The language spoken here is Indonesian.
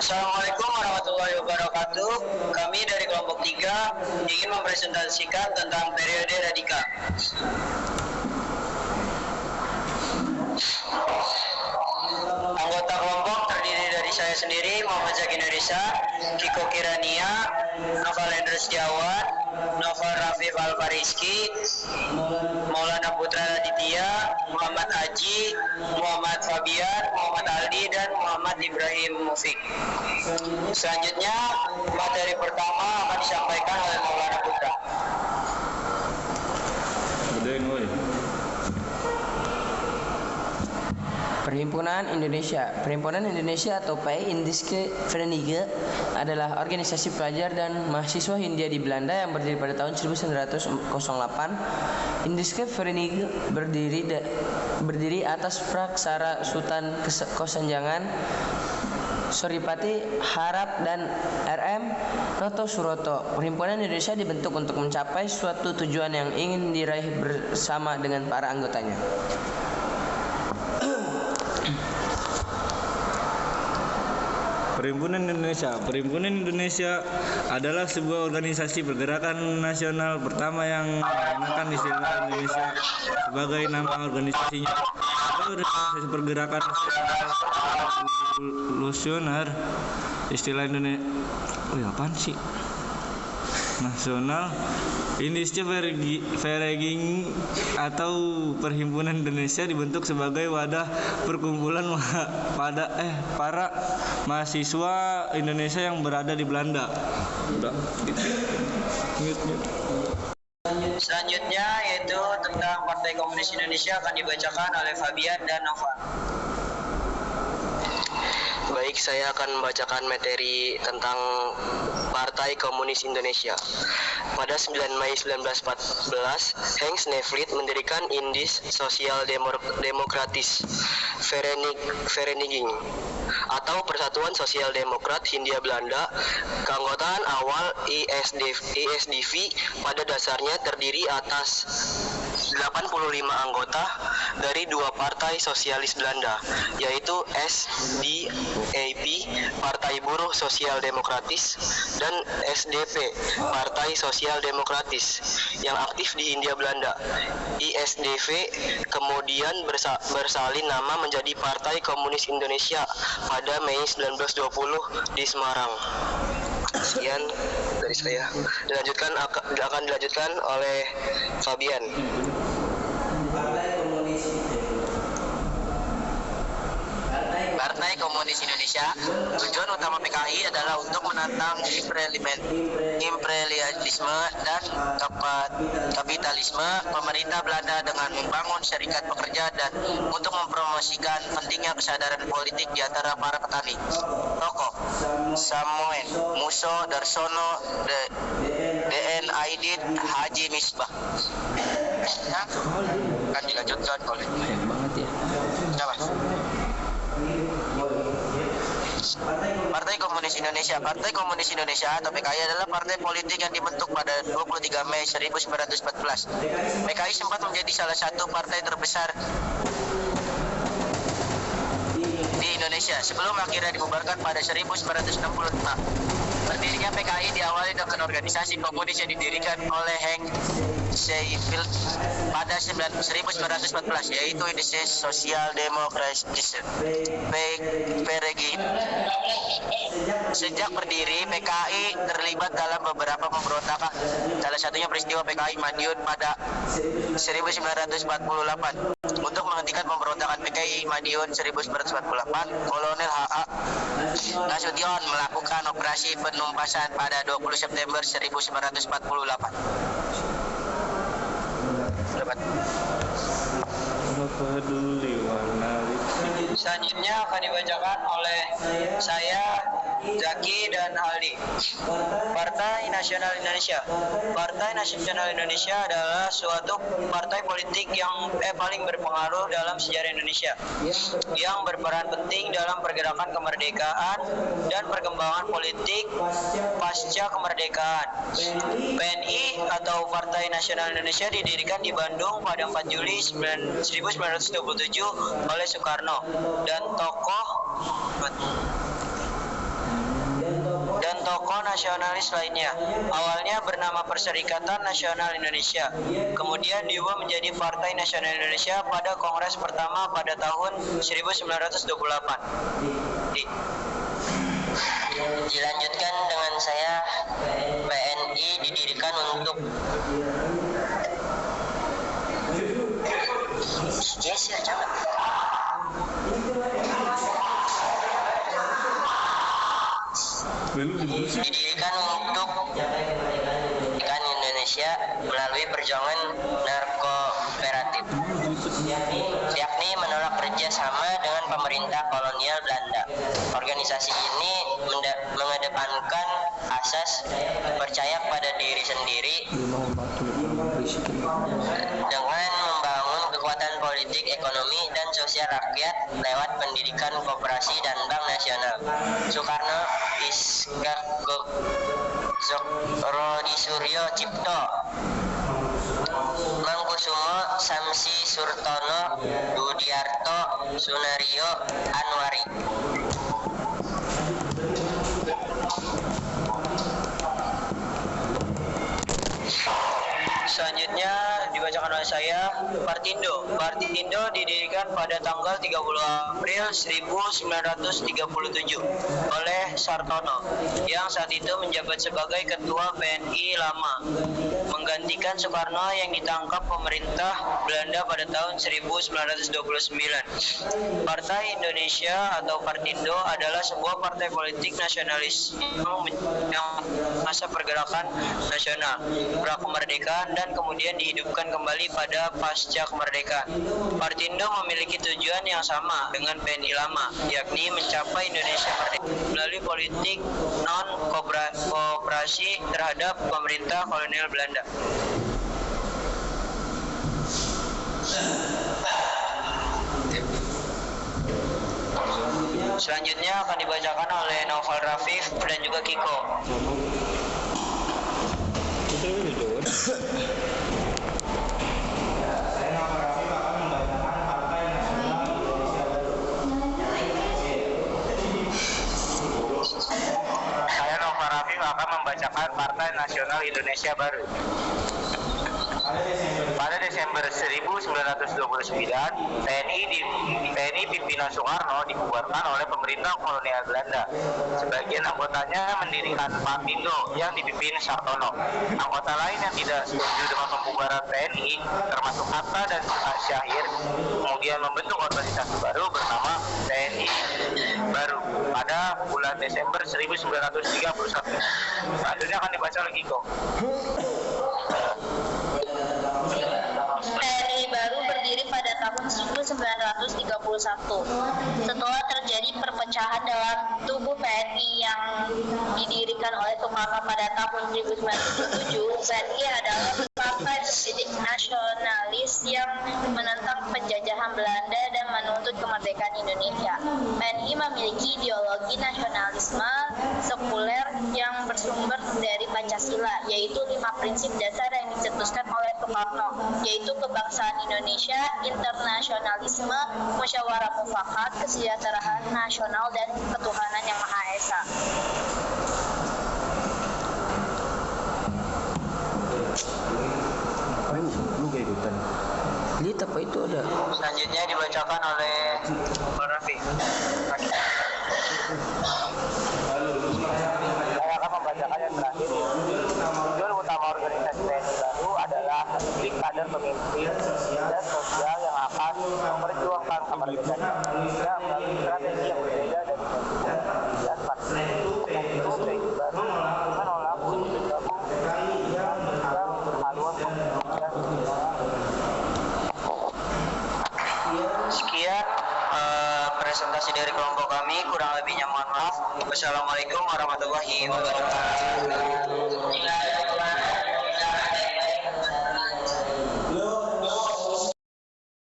Assalamualaikum warahmatullahi wabarakatuh. Kami dari kelompok 3 ingin mempresentasikan tentang periode radikal. Anggota kelompok terdiri dari saya sendiri, Muhammad Zaki Nurisa, Kiko Kirania, Noval Hendra Setiawan, Noval Rafif Alfariski, Maulana Putra Raditya, Muhammad Haji, Muhammad Fabian, Muhammad Aldi, dan Muhammad Ibrahim Mufik. Selanjutnya, materi pertama akan disampaikan oleh Maulana Putra. Perhimpunan Indonesia atau PAI Indiske Verenigde adalah organisasi pelajar dan mahasiswa Hindia di Belanda yang berdiri pada tahun 1908. Indiske Verenigde berdiri atas Praksara Sultan Kosanjangan Soripati Harap dan RM Noto Suroto. Perhimpunan Indonesia dibentuk untuk mencapai suatu tujuan yang ingin diraih bersama dengan para anggotanya. Perhimpunan Indonesia adalah sebuah organisasi pergerakan nasional pertama yang menggunakan istilah Indonesia sebagai nama organisasinya. Organisasi pergerakan nasional istilah Indonesia. Apaan sih? Nasional Indiske Vereniging atau Perhimpunan Indonesia dibentuk sebagai wadah perkumpulan para mahasiswa Indonesia yang berada di Belanda. Selanjutnya yaitu tentang Partai Komunis Indonesia akan dibacakan oleh Fabian dan Nova. Baik, saya akan membacakan materi tentang Partai Komunis Indonesia. Pada 9 Mei 1914, Henk Snevlid mendirikan Indis Sosial Demokratis Vereniging atau Persatuan Sosial Demokrat Hindia Belanda. Keanggotaan awal ISDV pada dasarnya terdiri atas 85 anggota dari dua partai sosialis Belanda, yaitu SDAP, Partai Buruh Sosial Demokratis, dan SDP, Partai Sosial Demokratis, yang aktif di Hindia Belanda. ISDV kemudian bersalin nama menjadi Partai Komunis Indonesia pada Mei 1920 di Semarang. Sekian dari saya. Akan dilanjutkan oleh Fabian. Partai Komunis Indonesia, tujuan utama PKI adalah untuk menantang imperialisme dan kapitalisme pemerintah Belanda dengan membangun serikat pekerja dan untuk mempromosikan pentingnya kesadaran politik di antara para petani. Tokoh Samoen Muso Darsono DN Aidit Haji Misbah. Akan dilanjutkan oleh siapa? Partai Komunis Indonesia atau PKI adalah partai politik yang dibentuk pada 23 Mei 1914. PKI sempat menjadi salah satu partai terbesar di Indonesia sebelum akhirnya dibubarkan pada 1965. Berdirinya PKI diawali dengan organisasi komunis yang didirikan oleh Henk Snevlid pada 1914, yaitu Indische Sosial Demokratische Vereniging. Sejak berdiri, PKI terlibat dalam beberapa pemberontakan. Salah satunya peristiwa PKI Madiun pada 1948. Untuk menghentikan pemberontakan PKI Madiun 1948, Kolonel H.A. Nasution melakukan operasi penumpasan pada 20 September 1948. Selanjutnya akan dibacakan oleh saya, Zaki, dan Aldi. Partai Nasional Indonesia. Partai Nasional Indonesia adalah suatu partai politik yang paling berpengaruh dalam sejarah Indonesia, yang berperan penting dalam pergerakan kemerdekaan dan perkembangan politik pasca kemerdekaan. PNI atau Partai Nasional Indonesia didirikan di Bandung pada 4 Juli 1927 oleh Soekarno dan tokoh nasionalis lainnya. Awalnya bernama Perserikatan Nasional Indonesia, kemudian diubah menjadi Partai Nasional Indonesia pada Kongres pertama pada tahun 1928. Dilanjutkan dengan saya, PNI didirikan untuk didirikan untuk ikan Indonesia melalui perjuangan narkooperatif, yakni menolak kerjasama dengan pemerintah kolonial Belanda. Organisasi ini mengedepankan asas percaya pada diri sendiri dengan membangun kekuatan politik, ekonomi, dan sosial rakyat lewat pendidikan, koperasi, dan bank nasional. Soekarno, Rodi Suryo Cipto, Mangkusumo, Samsi Surtono, Dudiarto, Sunario, Anwari. Selanjutnya dibacakan oleh saya, Partindo. Partindo didirikan pada tanggal 30 April 1937 oleh Sartono, yang saat itu menjabat sebagai Ketua PNI lama, menggantikan Soekarno yang ditangkap pemerintah Belanda pada tahun 1929. Partai Indonesia atau Partindo adalah sebuah partai politik nasionalis yang masa pergerakan nasional, prakemerdekaan, dan kemudian dihidupkan kembali pada pasca kemerdekaan. Partindo memiliki tujuan yang sama dengan PNI lama, yakni mencapai Indonesia merdeka melalui politik non-kooperasi terhadap pemerintah kolonial Belanda. Selanjutnya akan dibacakan oleh Novel Rafif dan juga Kiko. Saya Nova Rafif akan membacakan Partai Nasional Indonesia Baru. Pada Desember 1929, TNI pimpinan Soekarno dibubarkan oleh pemerintah kolonial Belanda. Sebagian anggotanya mendirikan Partindo yang dipimpin Sartono. Anggota lain yang tidak setuju dengan pembubaran TNI, termasuk Hatta dan Sultan Syahir, kemudian membentuk organisasi baru bernama TNI Baru pada bulan Desember 1931. Selanjutnya akan dibaca lagi kok. TNI Baru berdiri pada tahun 1931. Setelah terjadi perpecahan dalam tubuh TNI yang didirikan oleh Soekarno pada tahun 1907, TNI adalah partai politik nasionalis yang menentang penjajahan Belanda dan menuntut kemerdekaan Indonesia. TNI memiliki ideologi nasionalisme sekuler yang bersumber dari Pancasila, yaitu 5 prinsip dasar yang dicetuskan oleh Soekarno, yaitu kebangsaan Indonesia, internasionalisme, musyawarah mufakat, kesejahteraan nasional, dan ketuhanan yang Maha Esa. Lu gak ikutan. Lihat apa itu ada. Selanjutnya dibacakan oleh Raffi. Saya akan membacakan yang terakhir. Tujuan utama organisasi TNI Baru adalah mendidik kader pemimpin dan sosial yang akan memperjuangkan kemerdekaan Indonesia melalui strategi yang berbeda dari dan partai. Untuk itu TNI Baru menolak untuk bergabung yang berhaluan Sekian presentasi dari kelompok kami, kurang lebihnya mohon maaf. Wassalamualaikum warahmatullahi wabarakatuh.